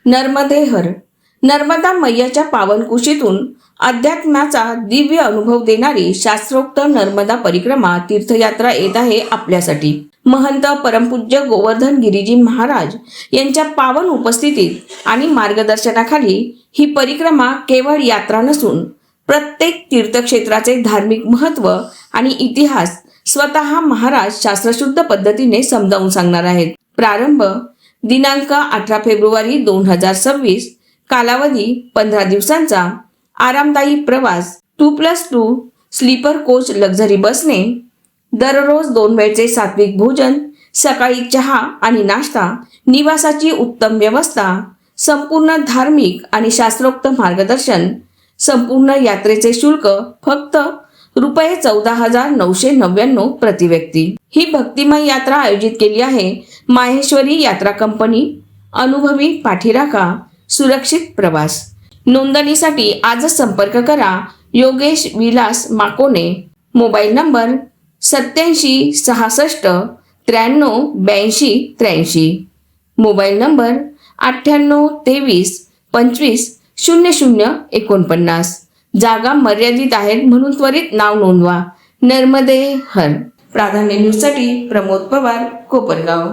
नर्मदे हर. नर्मदा मैयाच्या पावन कुशीतून अध्यात्माचा दिव्य अनुभव देणारी शास्त्रोक्त नर्मदा परिक्रमा तीर्थयात्रा येत आहे आपल्यासाठी. महंत परमपूज्य गोवर्धन गिरीजी महाराज यांच्या पावन उपस्थितीत आणि मार्गदर्शनाखाली ही परिक्रमा केवळ यात्रा नसून प्रत्येक तीर्थक्षेत्राचे धार्मिक महत्त्व आणि इतिहास स्वतः महाराज शास्त्रशुद्ध पद्धतीने समजावून सांगणार आहेत. प्रारंभ दिनांक 18 फेब्रुवारी 2026. कालावधी 15 दिवसांचा. आरामदायी प्रवास 2+2 स्लीपर कोच लक्झरी बसने. दररोज 2 वेळचे सात्विक भोजन, सकाळी चहा आणि नाश्ता, निवासाची उत्तम व्यवस्था, संपूर्ण धार्मिक आणि शास्त्रोक्त मार्गदर्शन. संपूर्ण यात्रेचे शुल्क फक्त रुपये 14,999 प्रति व्यक्ती. ही भक्तिमय यात्रा आयोजित केली आहे माहेश्वरी यात्रा कंपनी. अनुभवी पाठीराखा, सुरक्षित प्रवास. नोंदणीसाठी आजच संपर्क करा Yogesh Vilas Makone. Mobile number 87 66 93 82 83. Mobile number 98 23 25 00 49. जागा मर्यादित आहेत म्हणून त्वरित नाव नोंदवा. नर्मदे हर. प्राधान्य न्यूजसाठी प्रमोद पवार, कोपरगाव.